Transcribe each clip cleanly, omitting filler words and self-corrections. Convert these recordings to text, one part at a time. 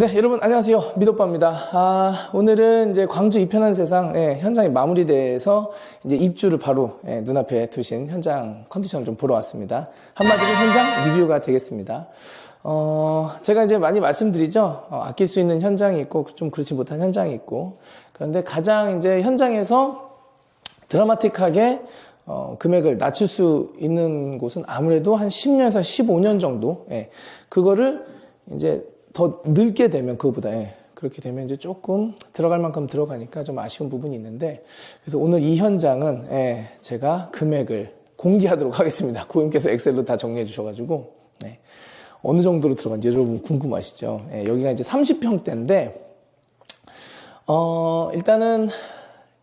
네, 여러분 안녕하세요. 미도빠입니다. 오늘은 이제 광주 이편한 세상 현장이 마무리돼서 이제 입주를 바로 눈앞에 두신 현장 컨디션을 좀 보러 왔습니다. 한마디로 현장 리뷰가 되겠습니다. 제가 이제 많이 말씀드리죠. 아낄 수 있는 현장이 있고 좀 그렇지 못한 현장이 있고, 그런데 가장 이제 현장에서 드라마틱하게 금액을 낮출 수 있는 곳은 아무래도 한 10년에서 15년 정도, 그거를 이제 더 늘게 되면 그거보다 그렇게 되면 이제 조금 들어갈 만큼 들어가니까 좀 아쉬운 부분이 있는데, 그래서 오늘 이 현장은 제가 금액을 공개하도록 하겠습니다. 고객님께서 엑셀로 다 정리해 주셔가지고 어느 정도로 들어간지 여러분 궁금하시죠? 여기가 이제 30평대인데 일단은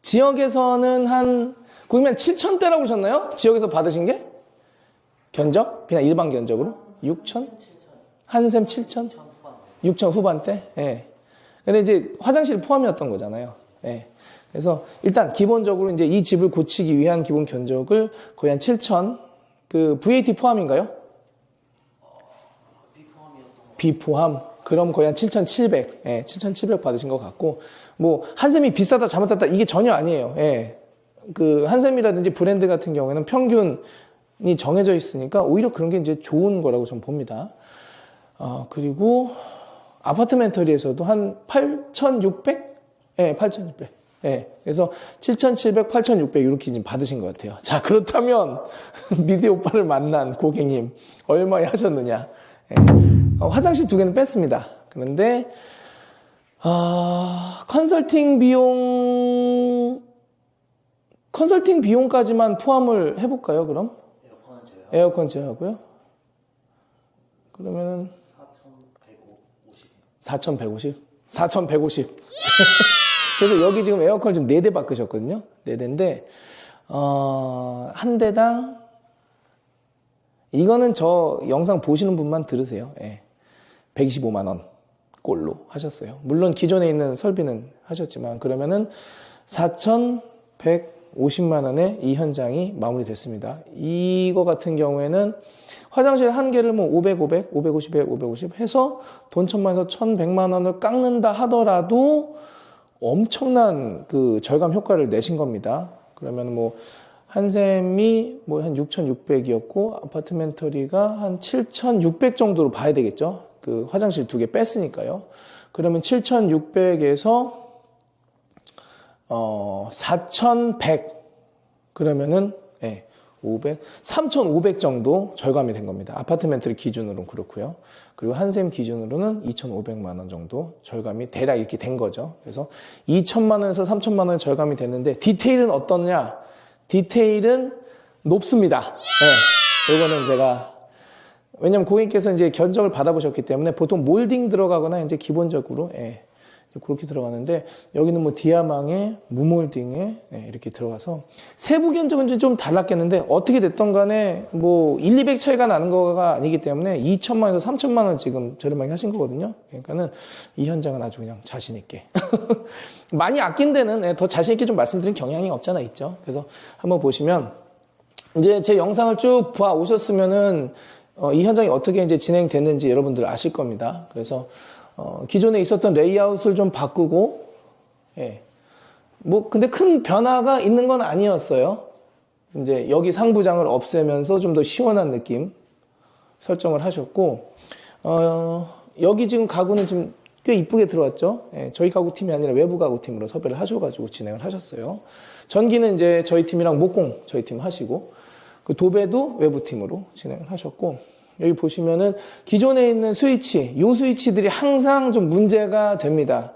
지역에서는 한 고객님 7,000대라고 그러셨나요? 지역에서 받으신 게? 견적? 그냥 일반 견적으로? 6,000? 한샘 7,000? 6,000 후반대? 근데 이제 화장실 포함이었던 거잖아요. 그래서 일단 기본적으로 이제 이 집을 고치기 위한 기본 견적을 거의 한 7,000, 그 VAT 포함인가요? 비포함. 그럼 거의 한 7,700, 7,700 받으신 것 같고, 뭐 한샘이 비싸다 잘못했다 이게 전혀 아니에요. 그 한샘이라든지 브랜드 같은 경우에는 평균이 정해져 있으니까 오히려 그런 게 이제 좋은 거라고 저는 봅니다. 그리고 아파트멘터리에서도 한 8,600? 8,600. 그래서 7,700, 8,600 이렇게 지금 받으신 것 같아요. 자, 그렇다면 미디 오빠를 만난 고객님 얼마에 하셨느냐? 화장실 2개는 뺐습니다. 그런데 컨설팅 비용까지만 포함을 해볼까요? 그럼 에어컨 제외하고요. 그러면은 4,150? 4,150. 그래서 여기 지금 에어컨을 좀 4대 바꾸셨거든요. 4대인데, 한 대당, 이거는 저 영상 보시는 분만 들으세요. 125만원 꼴로 하셨어요. 물론 기존에 있는 설비는 하셨지만, 그러면은 4,150만원에 이 현장이 마무리됐습니다. 이거 같은 경우에는 화장실 한 개를 뭐 500, 550 해서 돈 1,000만원에서 1,100만원을 깎는다 하더라도 엄청난 그 절감 효과를 내신 겁니다. 그러면 뭐 한샘이 뭐 한 6,600이었고 아파트멘터리가 한 7,600 정도로 봐야 되겠죠. 그 화장실 2개 뺐으니까요. 그러면 7,600에서 4,100 그러면은 500, 3,500 정도 절감이 된 겁니다. 아파트멘터리 기준으로는 그렇고요. 그리고 한샘 기준으로는 2,500만 원 정도 절감이 대략 이렇게 된 거죠. 그래서 2,000만 원에서 3,000만 원 절감이 됐는데 디테일은 어떠냐? 디테일은 높습니다. 이거는 제가 왜냐면 고객님께서 이제 견적을 받아보셨기 때문에 보통 몰딩 들어가거나 이제 기본적으로 그렇게 들어가는데 여기는 뭐 디아망에 무몰딩에 이렇게 들어가서 세부 견적은 좀 달랐겠는데 어떻게 됐던 간에 뭐 1, 200 차이가 나는 거가 아니기 때문에 2,000만 원에서 3,000만 원 지금 저렴하게 하신 거거든요. 그러니까는 이 현장은 아주 그냥 자신 있게 많이 아낀 데는 더 자신 있게 좀 말씀드린 경향이 없잖아 있죠. 그래서 한번 보시면 이제 제 영상을 쭉 봐 오셨으면은 이 현장이 어떻게 이제 진행됐는지 여러분들 아실 겁니다. 그래서 기존에 있었던 레이아웃을 좀 바꾸고, 뭐, 근데 큰 변화가 있는 건 아니었어요. 이제 여기 상부장을 없애면서 좀 더 시원한 느낌 설정을 하셨고, 여기 지금 가구는 지금 꽤 이쁘게 들어왔죠. 저희 가구팀이 아니라 외부 가구팀으로 섭외를 하셔가지고 진행을 하셨어요. 전기는 이제 저희 팀이랑 목공 저희 팀 하시고, 그 도배도 외부팀으로 진행을 하셨고, 여기 보시면은 기존에 있는 스위치, 요 스위치들이 항상 좀 문제가 됩니다.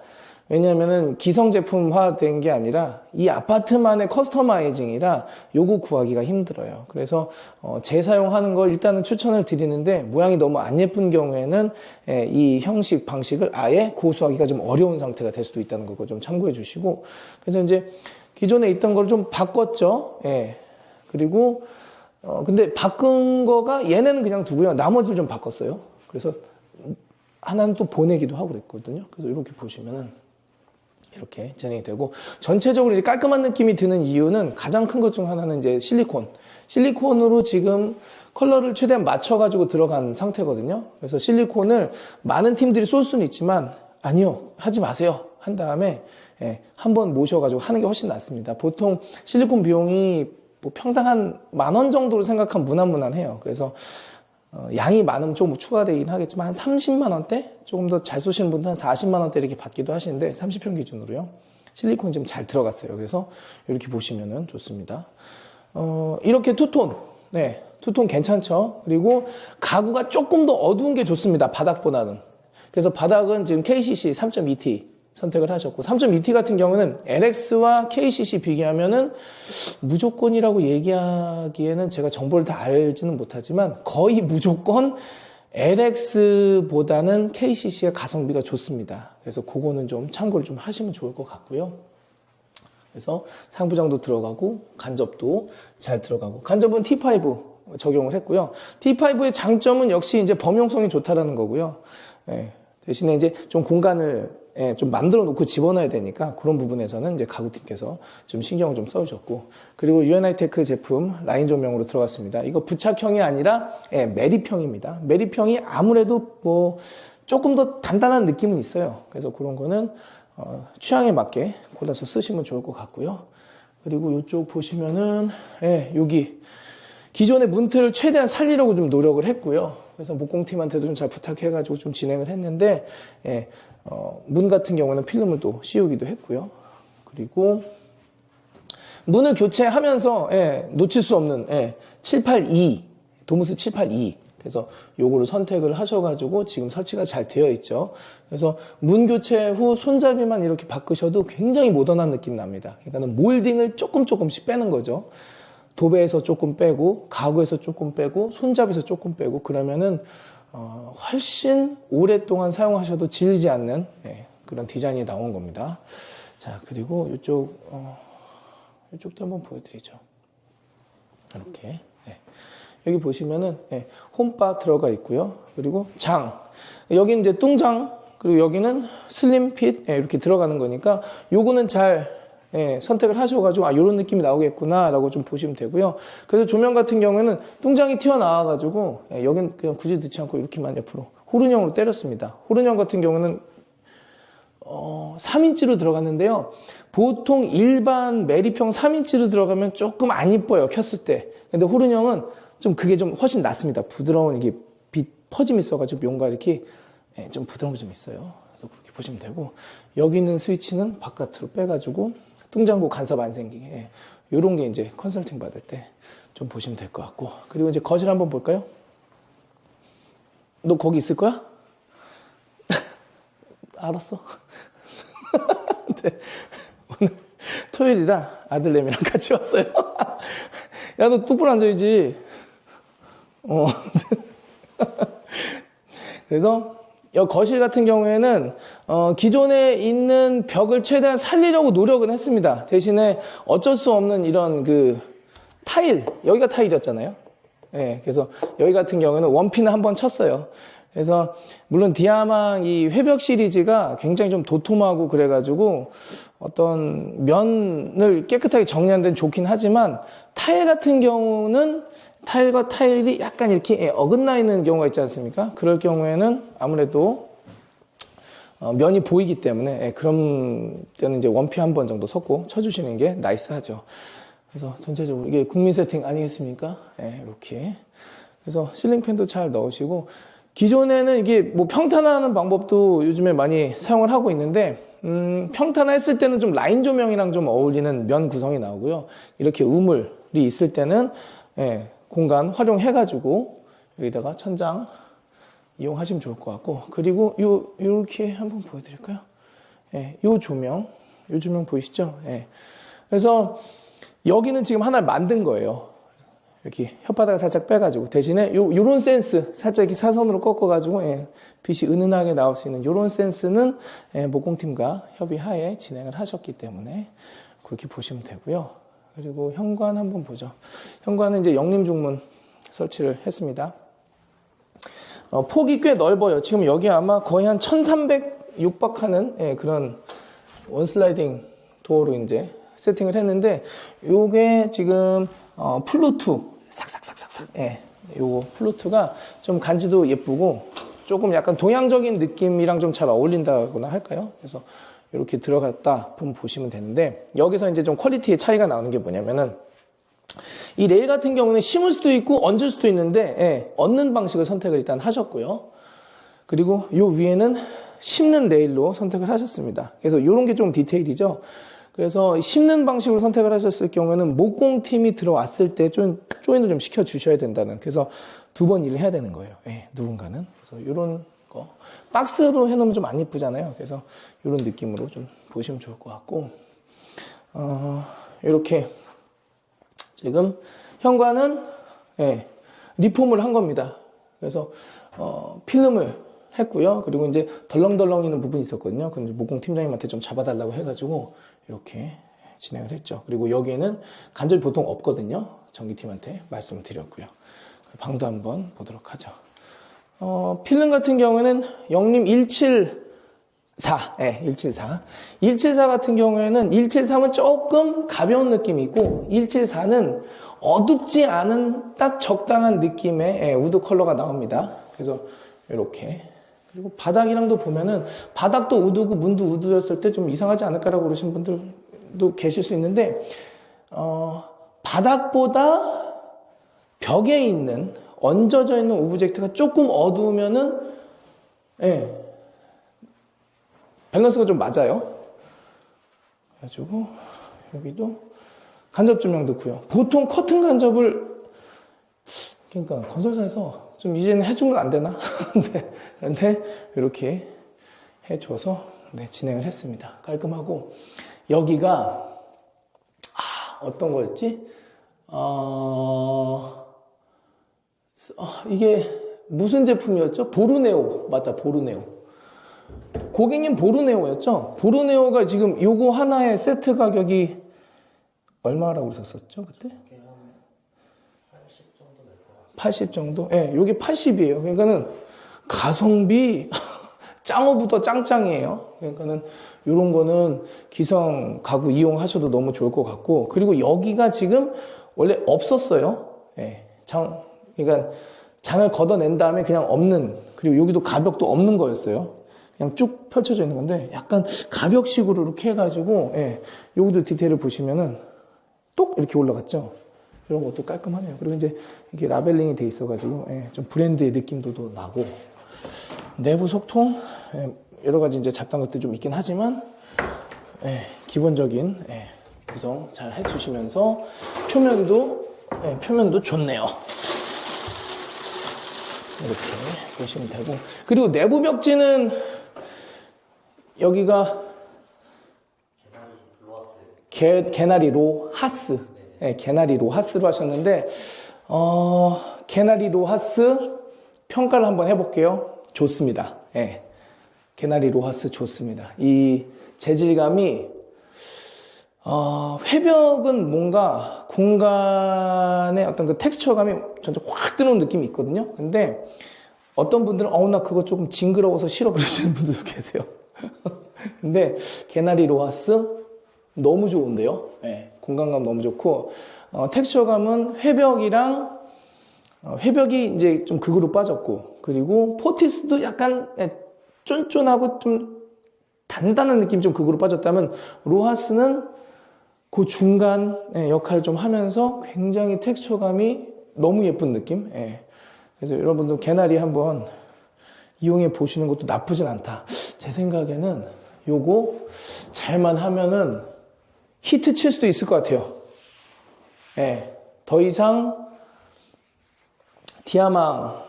왜냐하면은 기성 제품화 된 게 아니라 이 아파트만의 커스터마이징이라 요거 구하기가 힘들어요. 그래서 재사용하는 걸 일단은 추천을 드리는데 모양이 너무 안 예쁜 경우에는 이 형식, 방식을 아예 고수하기가 좀 어려운 상태가 될 수도 있다는 거 좀 참고해 주시고, 그래서 이제 기존에 있던 걸 좀 바꿨죠. 그리고 근데 바꾼 거가 얘네는 그냥 두고요. 나머지를 좀 바꿨어요. 그래서 하나는 또 보내기도 하고 그랬거든요. 그래서 이렇게 보시면은 이렇게 진행이 되고, 전체적으로 이제 깔끔한 느낌이 드는 이유는 가장 큰 것 중 하나는 이제 실리콘으로 지금 컬러를 최대한 맞춰가지고 들어간 상태거든요. 그래서 실리콘을 많은 팀들이 쏠 수는 있지만 아니요, 하지 마세요. 한 다음에 한번 모셔가지고 하는 게 훨씬 낫습니다. 보통 실리콘 비용이 뭐 평당 한 10,000원 정도로 생각하면 무난무난해요. 그래서 양이 많으면 좀 추가되긴 하겠지만 한 30만 원대? 조금 더 잘 쏘시는 분들은 한 40만 원대 이렇게 받기도 하시는데 30평 기준으로요. 실리콘이 좀 잘 들어갔어요. 그래서 이렇게 보시면은 좋습니다. 이렇게 투톤. 네, 투톤 괜찮죠? 그리고 가구가 조금 더 어두운 게 좋습니다. 바닥보다는. 그래서 바닥은 지금 KCC 3.2T 선택을 하셨고 3.2T 같은 경우는 LX와 KCC 비교하면은 무조건이라고 얘기하기에는 제가 정보를 다 알지는 못하지만 거의 무조건 LX보다는 KCC가 가성비가 좋습니다. 그래서 그거는 좀 참고를 좀 하시면 좋을 것 같고요. 그래서 상부장도 들어가고 간접도 잘 들어가고 간접은 T5 적용을 했고요. T5의 장점은 역시 이제 범용성이 좋다라는 거고요. 대신에 이제 좀 공간을 좀 만들어 놓고 집어넣어야 되니까 그런 부분에서는 이제 가구팀께서 좀 신경을 좀 써주셨고, 그리고 유엔하이테크 제품 라인 조명으로 들어갔습니다. 이거 부착형이 아니라 매립형입니다. 매립형이 아무래도 뭐 조금 더 단단한 느낌은 있어요. 그래서 그런 거는 취향에 맞게 골라서 쓰시면 좋을 것 같고요. 그리고 이쪽 보시면은 여기 기존의 문틀을 최대한 살리려고 좀 노력을 했고요. 그래서 목공팀한테도 좀 잘 부탁해가지고 좀 진행을 했는데, 문 같은 경우는 필름을 또 씌우기도 했고요. 그리고 문을 교체하면서 놓칠 수 없는 782, 도무스 782. 그래서 요거를 선택을 하셔가지고 지금 설치가 잘 되어 있죠. 그래서 문 교체 후 손잡이만 이렇게 바꾸셔도 굉장히 모던한 느낌 납니다. 그러니까 몰딩을 조금씩 빼는 거죠. 도배에서 조금 빼고 가구에서 조금 빼고 손잡이에서 조금 빼고 그러면은 훨씬 오랫동안 사용하셔도 질리지 않는 그런 디자인이 나온 겁니다. 자, 그리고 이쪽도 한번 보여드리죠. 이렇게 여기 보시면은 홈바 들어가 있고요. 그리고 장, 여기는 이제 뚱장, 그리고 여기는 슬림 핏 이렇게 들어가는 거니까 요거는 잘 선택을 하셔가지고 이런 느낌이 나오겠구나 라고 좀 보시면 되고요. 그래서 조명 같은 경우에는 뚱장이 튀어나와가지고 여긴 그냥 굳이 넣지 않고 이렇게만 옆으로 호른형으로 때렸습니다. 호른형 같은 경우는 3인치로 들어갔는데요. 보통 일반 매립형 3인치로 들어가면 조금 안 이뻐요, 켰을 때. 근데 호른형은 좀 그게 좀 훨씬 낫습니다. 부드러운 이게 빛 퍼짐이 있어가지고 뭔가 이렇게 좀 부드러운 게 좀 있어요. 그래서 그렇게 보시면 되고, 여기 있는 스위치는 바깥으로 빼가지고 뚱장구 간섭 안 생기게 이런 게 이제 컨설팅 받을 때 좀 보시면 될 것 같고, 그리고 이제 거실 한번 볼까요? 너 거기 있을 거야? 알았어. 네. 오늘 토요일이라 아들내미랑 같이 왔어요. 야, 너 똑바로 앉아야지. 그래서 이 거실 같은 경우에는 기존에 있는 벽을 최대한 살리려고 노력은 했습니다. 대신에 어쩔 수 없는 이런 그 타일, 여기가 타일이었잖아요. 그래서 여기 같은 경우에는 원핀을 한번 쳤어요. 그래서 물론 디아망 이 회벽 시리즈가 굉장히 좀 도톰하고 그래가지고 어떤 면을 깨끗하게 정리한 데는 좋긴 하지만 타일 같은 경우는 타일과 타일이 약간 이렇게 어긋나 있는 경우가 있지 않습니까? 그럴 경우에는 아무래도 면이 보이기 때문에 그런 때는 이제 원피 한 번 정도 섞고 쳐주시는 게 나이스하죠. 그래서 전체적으로 이게 국민 세팅 아니겠습니까? 이렇게. 그래서 실링팬도 잘 넣으시고, 기존에는 이게 뭐 평탄화하는 방법도 요즘에 많이 사용을 하고 있는데, 평탄화했을 때는 좀 라인 조명이랑 좀 어울리는 면 구성이 나오고요. 이렇게 우물이 있을 때는 공간 활용해가지고 여기다가 천장 이용하시면 좋을 것 같고, 그리고 요렇게 한번 보여드릴까요? 요 조명 보이시죠? 그래서 여기는 지금 하나를 만든 거예요. 이렇게 혓바닥을 살짝 빼가지고, 대신에 요런 센스 살짝 이렇게 사선으로 꺾어가지고 빛이 은은하게 나올 수 있는 요런 센스는 목공팀과 협의하에 진행을 하셨기 때문에 그렇게 보시면 되고요. 그리고 현관 한번 보죠. 현관은 이제 영림중문 설치를 했습니다. 폭이 꽤 넓어요. 지금 여기 아마 거의 한 1300 육박하는 그런 원슬라이딩 도어로 이제 세팅을 했는데, 요게 지금 플루트 삭삭삭삭삭 요거 플루트가 좀 간지도 예쁘고 조금 약간 동양적인 느낌이랑 좀 잘 어울린다거나 할까요? 그래서 이렇게 들어갔다 보시면 되는데, 여기서 이제 좀 퀄리티의 차이가 나오는 게 뭐냐면은, 이 레일 같은 경우는 심을 수도 있고 얹을 수도 있는데, 예, 얹는 방식을 선택을 일단 하셨고요. 그리고 요 위에는 심는 레일로 선택을 하셨습니다. 그래서 이런 게 좀 디테일이죠. 그래서 심는 방식으로 선택을 하셨을 경우에는 목공팀이 들어왔을 때 조인을 좀 시켜주셔야 된다는, 그래서 2번 일을 해야 되는 거예요. 예, 누군가는. 그래서 이런 거 박스로 해놓으면 좀 안 이쁘잖아요. 그래서 이런 느낌으로 좀 보시면 좋을 것 같고, 이렇게 지금 현관은, 예, 리폼을 한 겁니다. 그래서 필름을 했고요. 그리고 이제 덜렁덜렁 있는 부분이 있었거든요. 그럼 목공 팀장님한테 좀 잡아달라고 해가지고 이렇게 진행을 했죠. 그리고 여기에는 간접이 보통 없거든요. 전기팀한테 말씀을 드렸고요. 방도 한번 보도록 하죠. 필름 같은 경우에는 영림 174, 예, 174. 174 같은 경우에는 173은 조금 가벼운 느낌이 있고, 174는 어둡지 않은 딱 적당한 느낌의, 예, 우드 컬러가 나옵니다. 그래서 이렇게. 그리고 바닥이랑도 보면은, 바닥도 우드고 문도 우드였을 때 좀 이상하지 않을까라고 그러신 분들도 계실 수 있는데, 바닥보다 벽에 있는, 얹어져 있는 오브젝트가 조금 어두우면은, 예, 밸런스가 좀 맞아요. 그래가지고, 여기도 간접 조명 넣고요. 보통 커튼 간접을, 그러니까 건설사에서 좀 이제는 해주면 안 되나? 그런데 이렇게 해줘서, 네, 진행을 했습니다. 깔끔하고, 여기가, 어떤 거였지? 이게 무슨 제품이었죠? 보르네오. 맞다, 보르네오. 고객님 보르네오였죠? 보르네오가 지금 요거 하나의 세트 가격이 얼마라고 그랬었죠, 그때? 80 정도? 예, 요게 80이에요. 그러니까는 가성비 짱어부터 짱짱이에요. 그러니까는 요런 거는 기성 가구 이용하셔도 너무 좋을 것 같고, 그리고 여기가 지금 원래 없었어요. 예, 그러니까 장을 걷어낸 다음에 그냥 없는, 그리고 여기도 가벽도 없는 거였어요. 그냥 쭉 펼쳐져 있는 건데, 약간 가벽식으로 이렇게 해가지고, 예, 여기도 디테일을 보시면은 똑 이렇게 올라갔죠. 이런 것도 깔끔하네요. 그리고 이제 이게 라벨링이 돼 있어가지고, 예, 좀 브랜드의 느낌도 나고, 내부 속통, 예, 여러 가지 이제 잡다한 것들이 좀 있긴 하지만, 예, 기본적인, 예, 구성 잘 해주시면서 표면도, 예, 표면도 좋네요. 이렇게 보시면 되고, 그리고 내부 벽지는 여기가 개나리 로하스, 네, 개나리 로하스로 하셨는데, 개나리 로하스 평가를 한번 해볼게요. 좋습니다. 네, 개나리 로하스 좋습니다. 이 재질감이, 회벽은 뭔가 공간의 어떤 그 텍스처감이 전체 확 들어오는 느낌이 있거든요. 근데 어떤 분들은 나 그거 조금 징그러워서 싫어 그러시는 분들도 계세요. 근데 개나리 로하스 너무 좋은데요. 네, 공간감 너무 좋고, 텍스처감은 회벽이랑, 회벽이 이제 좀 극으로 빠졌고, 그리고 포티스도 약간, 예, 쫀쫀하고 좀 단단한 느낌이 좀 극으로 빠졌다면, 로하스는 그 중간, 예, 역할을 좀 하면서 굉장히 텍스처감이 너무 예쁜 느낌. 예. 그래서 여러분들 개나리 한번 이용해 보시는 것도 나쁘진 않다. 제 생각에는 요거 잘만 하면은 히트 칠 수도 있을 것 같아요. 예. 더 이상 디아망,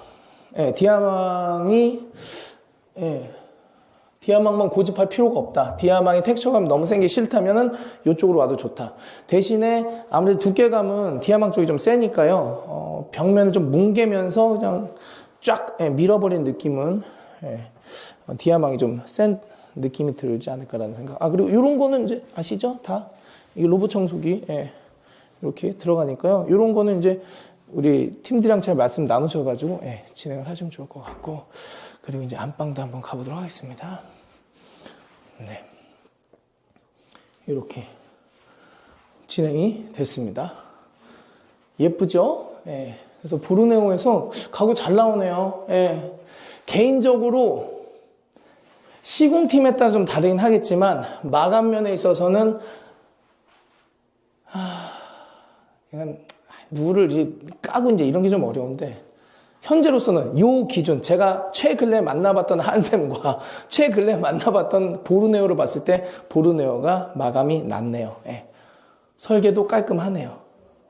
예, 디아망이, 예, 디아망만 고집할 필요가 없다. 디아망의 텍스처감이 너무 센 게 싫다면은 이쪽으로 와도 좋다. 대신에 아무래도 두께감은 디아망 쪽이 좀 세니까요. 벽면을 좀 뭉개면서 그냥 쫙, 예, 밀어버린 느낌은, 예, 디아망이 좀 센 느낌이 들지 않을까라는 생각. 그리고 이런 거는 이제 아시죠? 다 이 로봇 청소기, 예, 이렇게 들어가니까요. 이런 거는 이제 우리 팀들이랑 잘 말씀 나누셔가지고, 예, 진행을 하시면 좋을 것 같고, 그리고 이제 안방도 한번 가보도록 하겠습니다. 네, 이렇게 진행이 됐습니다. 예쁘죠? 예, 그래서 보르네오에서 가구 잘 나오네요. 예, 개인적으로 시공팀에 따라 좀 다르긴 하겠지만 마감면에 있어서는 약간 누를 이제 까고 이제 이런 게 좀 어려운데 현재로서는 요 기준 제가 최근래 만나봤던 한샘과 최근래 만나봤던 보르네오를 봤을 때 보르네오가 마감이 낫네요. 예. 설계도 깔끔하네요.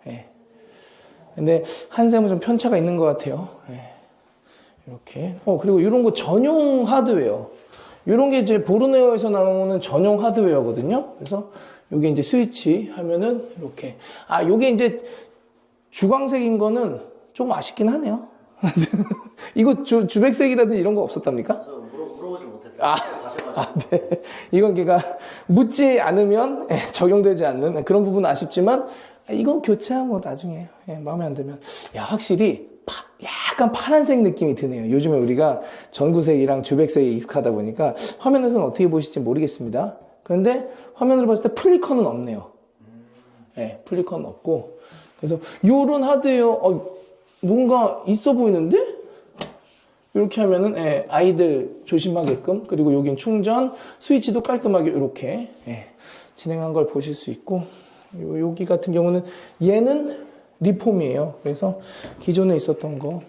예. 근데 한샘은 좀 편차가 있는 것 같아요. 예. 이렇게. 그리고 이런 거 전용 하드웨어. 이런 게 이제 보르네오에서 나오는 전용 하드웨어거든요. 그래서 요게 이제 스위치 하면은 이렇게. 요게 이제 주광색인 거는 좀 아쉽긴 하네요. 이거 주백색이라든지 이런 거 없었답니까? 저 물어보질 못했어요. 네. 이건 걔가 묻지 않으면 적용되지 않는 그런 부분은 아쉽지만 이건 교체하면 뭐 나중에 마음에 안 들면 확실히 약간 파란색 느낌이 드네요. 요즘에 우리가 전구색이랑 주백색에 익숙하다 보니까 화면에서는 어떻게 보실지 모르겠습니다. 그런데 화면으로 봤을 때 플리커는 없네요. 플리커는 없고 그래서 요런 하드웨어 뭔가 있어 보이는데? 이렇게 하면은 아이들 조심하게끔 그리고 여긴 충전 스위치도 깔끔하게 이렇게 진행한 걸 보실 수 있고 여기 같은 경우는 얘는 리폼이에요. 그래서 기존에 있었던 거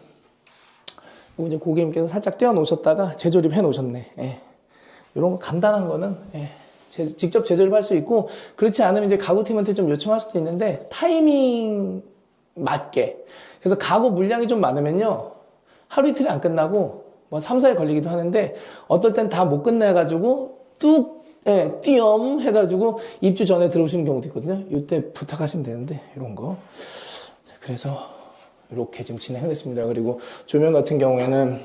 이제 고객님께서 살짝 떼어 놓으셨다가 재조립해 놓으셨네. 이런 거 간단한 거는 직접 재조립할 수 있고 그렇지 않으면 이제 가구팀한테 좀 요청할 수도 있는데 타이밍 맞게 그래서 가구 물량이 좀 많으면요 하루 이틀이 안 끝나고 뭐 3, 4일 걸리기도 하는데 어떨 땐 다 못 끝내가지고 띄엄 해가지고 입주 전에 들어오시는 경우도 있거든요. 이때 부탁하시면 되는데 이런 거 그래서 이렇게 지금 진행을 했습니다. 그리고 조명 같은 경우에는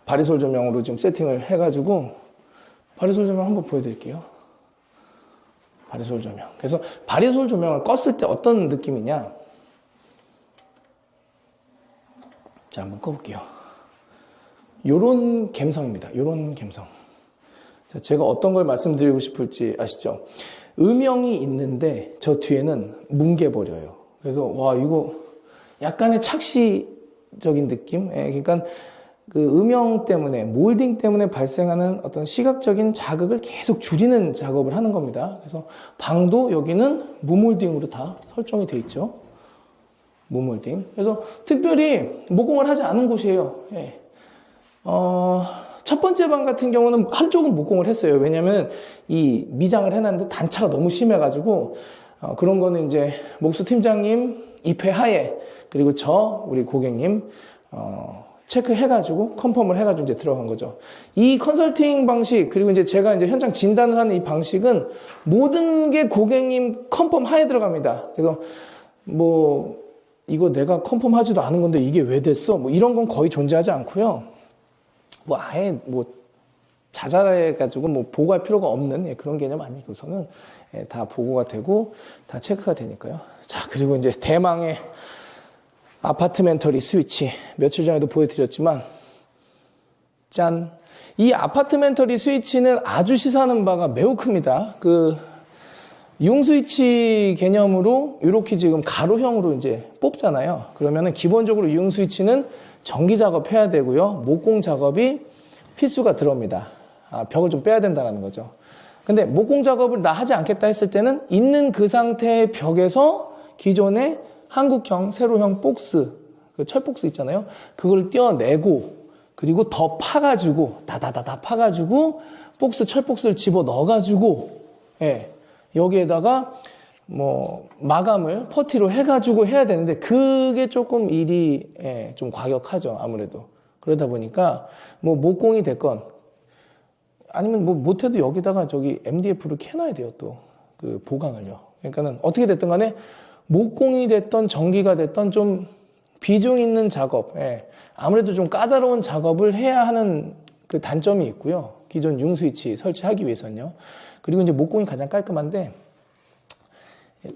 바리솔 조명으로 지금 세팅을 해가지고 바리솔 조명 한번 보여드릴게요. 바리솔 조명. 그래서 바리솔 조명을 껐을 때 어떤 느낌이냐? 자, 한번 꺼볼게요. 요런 감성입니다. 요런 감성. 자, 제가 어떤 걸 말씀드리고 싶을지 아시죠? 음영이 있는데 저 뒤에는 뭉개버려요. 그래서 이거 약간의 착시적인 느낌? 그러니까 그 음영 때문에 몰딩 때문에 발생하는 어떤 시각적인 자극을 계속 줄이는 작업을 하는 겁니다. 그래서 방도 여기는 무몰딩으로 다 설정이 돼 있죠. 무몰딩. 그래서 특별히 모공을 하지 않은 곳이에요. 첫 번째 방 같은 경우는 한쪽은 모공을 했어요. 왜냐면 이 미장을 해놨는데 단차가 너무 심해가지고 그런 거는 이제 목수 팀장님 입회 하에 그리고 우리 고객님 체크해가지고 컨펌을 해가지고 이제 들어간 거죠. 이 컨설팅 방식 그리고 이제 제가 이제 현장 진단을 하는 이 방식은 모든 게 고객님 컨펌 하에 들어갑니다. 그래서 이거 내가 컨펌하지도 않은 건데 이게 왜 됐어? 이런 건 거의 존재하지 않고요. 아예 자잘해가지고 보고할 필요가 없는 그런 개념 아니고서는 다 보고가 되고 다 체크가 되니까요. 자, 그리고 이제 대망의 아파트멘터리 스위치 며칠 전에도 보여드렸지만 짠! 이 아파트멘터리 스위치는 아주 시사하는 바가 매우 큽니다. 융스위치 개념으로 이렇게 지금 가로형으로 이제 뽑잖아요. 그러면은 기본적으로 융스위치는 전기 작업해야 되고요. 목공 작업이 필수가 들어옵니다. 벽을 좀 빼야 된다는 거죠. 근데 목공 작업을 나 하지 않겠다 했을 때는 있는 그 상태의 벽에서 기존의 한국형, 세로형 복스, 그 철복스 있잖아요. 그걸 떼어내고 그리고 더 파가지고 다다다다 파가지고 복스, 철복스를 집어 넣어가지고 여기에다가 마감을 퍼티로 해가지고 해야 되는데 그게 조금 일이 좀 과격하죠. 아무래도 그러다 보니까 목공이 됐건 아니면 못해도 여기다가 MDF를 켜놔야 돼요. 또 그 보강을요. 그러니까는 어떻게 됐든 간에 목공이 됐던 전기가 됐던 좀 비중 있는 작업, 아무래도 좀 까다로운 작업을 해야 하는 그 단점이 있고요. 기존 융스위치 설치하기 위해서는요. 그리고 이제 목공이 가장 깔끔한데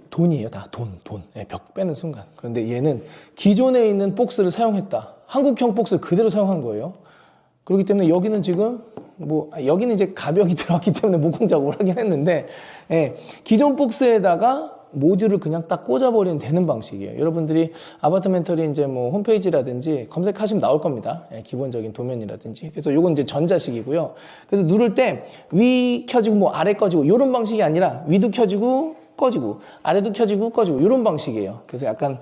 돈이에요. 다 돈. 벽 빼는 순간. 그런데 얘는 기존에 있는 복스를 사용했다. 한국형 복스를 그대로 사용한 거예요. 그렇기 때문에 여기는 지금 여기는 이제 가벽이 들어갔기 때문에 목공 작업을 하긴 했는데 기존 복스에다가 모듈을 그냥 딱 꽂아버리면 되는 방식이에요. 여러분들이 아파트멘터리 이제 뭐 홈페이지라든지 검색하시면 나올 겁니다. 예, 기본적인 도면이라든지. 그래서 요건 이제 전자식이고요. 그래서 누를 때 위 켜지고 뭐 아래 꺼지고 이런 방식이 아니라 위도 켜지고 꺼지고 아래도 켜지고 꺼지고 이런 방식이에요. 그래서 약간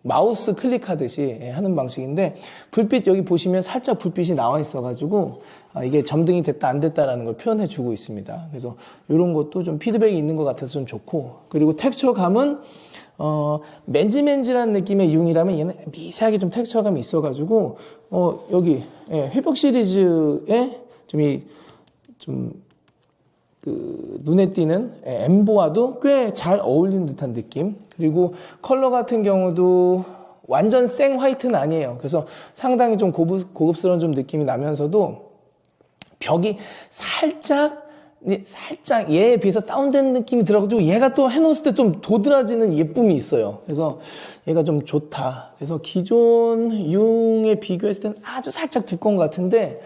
마우스 클릭하듯이 하는 방식인데, 불빛 여기 보시면 살짝 불빛이 나와 있어가지고 이게 점등이 됐다 안 됐다라는 걸 표현해 주고 있습니다. 그래서 이런 것도 좀 피드백이 있는 것 같아서 좀 좋고, 그리고 텍스처감은 맨질맨질한 느낌의 융이라면 얘는 미세하게 좀 텍스처감이 있어가지고 여기 회복 시리즈에 눈에 띄는 엠보와도 꽤 잘 어울리는 듯한 느낌. 그리고 컬러 같은 경우도 완전 생 화이트는 아니에요. 그래서 상당히 좀 고급스러운 좀 느낌이 나면서도 벽이 살짝 얘에 비해서 다운된 느낌이 들어가지고 얘가 또 해놓았을 때 좀 도드라지는 예쁨이 있어요. 그래서 얘가 좀 좋다. 그래서 기존 융에 비교했을 때는 아주 살짝 두꺼운 것 같은데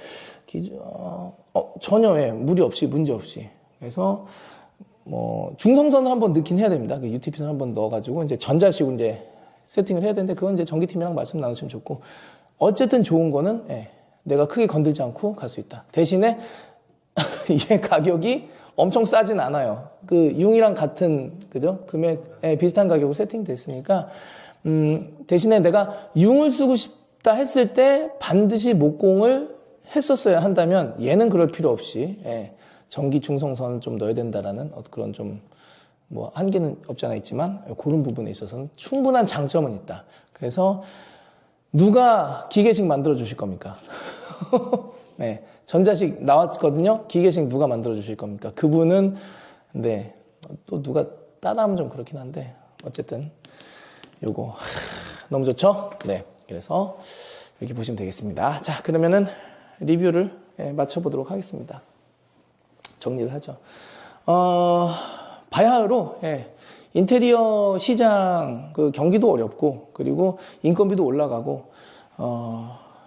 전혀 무리 없이 문제 없이. 그래서 뭐 중성선을 한번 넣긴 해야 됩니다. 그 UTP선 한번 넣어가지고 이제 전자식으로 이제 세팅을 해야 되는데, 그건 이제 전기팀이랑 말씀 나누시면 좋고, 어쨌든 좋은 거는 내가 크게 건들지 않고 갈 수 있다. 대신에 얘 가격이 엄청 싸진 않아요. 그 융이랑 같은 그죠? 금액 비슷한 가격으로 세팅됐으니까 대신에 내가 융을 쓰고 싶다 했을 때 반드시 목공을 했었어야 한다면 얘는 그럴 필요 없이 전기 중성선을 좀 넣어야 된다라는 그런 좀 뭐 한계는 없지 않아 있지만 그런 부분에 있어서는 충분한 장점은 있다. 그래서 누가 기계식 만들어 주실 겁니까? 전자식 나왔거든요. 기계식 누가 만들어 주실 겁니까? 그분은 또 누가 따라하면 좀 그렇긴 한데, 어쨌든 요거 너무 좋죠? 그래서 이렇게 보시면 되겠습니다. 자, 그러면은 리뷰를 맞춰보도록 하겠습니다. 정리를 하죠. 바야흐로 인테리어 시장 그 경기도 어렵고, 그리고 인건비도 올라가고,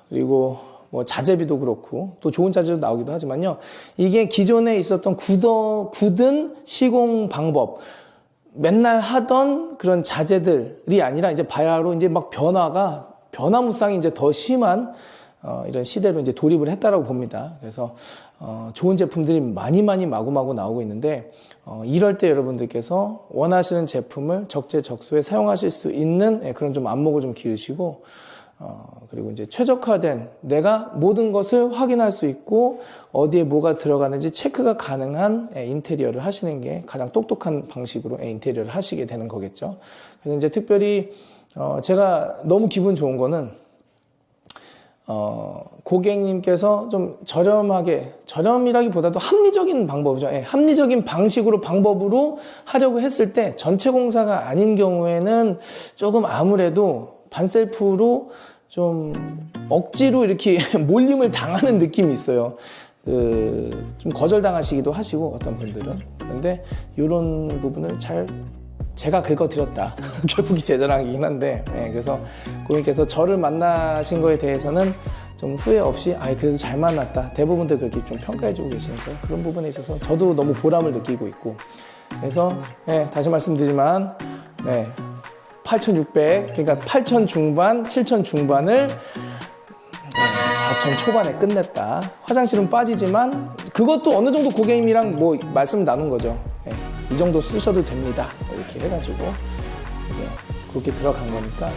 그리고 뭐 자재비도 그렇고 또 좋은 자재도 나오기도 하지만요. 이게 기존에 있었던 굳은 시공 방법, 맨날 하던 그런 자재들이 아니라 이제 바야흐로 이제 막 변화무쌍이 이제 더 심한 이런 시대로 이제 돌입을 했다라고 봅니다. 그래서 좋은 제품들이 많이 마구마구 나오고 있는데, 이럴 때 여러분들께서 원하시는 제품을 적재적소에 사용하실 수 있는 그런 좀 안목을 좀 기르시고, 그리고 이제 최적화된 내가 모든 것을 확인할 수 있고 어디에 뭐가 들어가는지 체크가 가능한 인테리어를 하시는 게 가장 똑똑한 방식으로 인테리어를 하시게 되는 거겠죠. 그래서 이제 특별히 제가 너무 기분 좋은 거는 고객님께서 좀 저렴이라기보다도 합리적인 방법이죠. 합리적인 방법으로 하려고 했을 때 전체 공사가 아닌 경우에는 조금 아무래도 반셀프로 좀 억지로 이렇게 몰림을 당하는 느낌이 있어요. 좀 거절당하시기도 하시고 어떤 분들은. 그런데 이런 부분을 제가 긁어드렸다. 결국이 제 자랑이긴 한데, 그래서 고객님께서 저를 만나신 거에 대해서는 좀 후회 없이 그래도 잘 만났다. 대부분들 그렇게 좀 평가해주고 계시니까 그런 부분에 있어서 저도 너무 보람을 느끼고 있고, 그래서 다시 말씀드리지만 8,600, 그러니까 8,000 중반, 7,000 중반을 4,000 초반에 끝냈다. 화장실은 빠지지만 그것도 어느 정도 고객님이랑 뭐 말씀 나눈 거죠. 이 정도 쓰셔도 됩니다. 이렇게 해가지고 이제 그렇게 들어간 거니까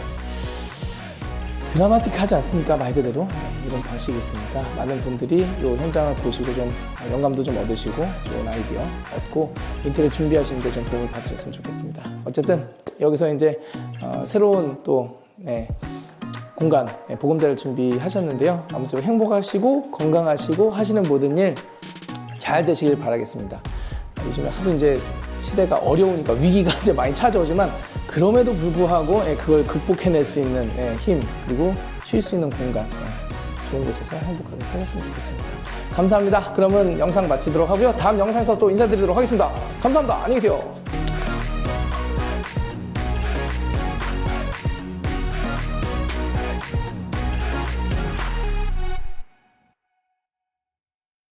드라마틱하지 않습니까? 말 그대로 이런 방식이 있으니까 많은 분들이 이 현장을 보시고 좀 영감도 좀 얻으시고 좋은 아이디어 얻고 인테리어 준비하시는 데 좀 도움을 받으셨으면 좋겠습니다. 어쨌든 여기서 이제 새로운 또 공간 보금자리를 준비하셨는데요. 아무쪼록 행복하시고 건강하시고 하시는 모든 일 잘 되시길 바라겠습니다. 요즘에 하도 이제 시대가 어려우니까 위기가 이제 많이 찾아오지만 그럼에도 불구하고 그걸 극복해낼 수 있는 힘, 그리고 쉴 수 있는 공간, 좋은 곳에서 행복하게 사셨으면 좋겠습니다. 감사합니다. 그러면 영상 마치도록 하고요. 다음 영상에서 또 인사드리도록 하겠습니다. 감사합니다. 안녕히 계세요.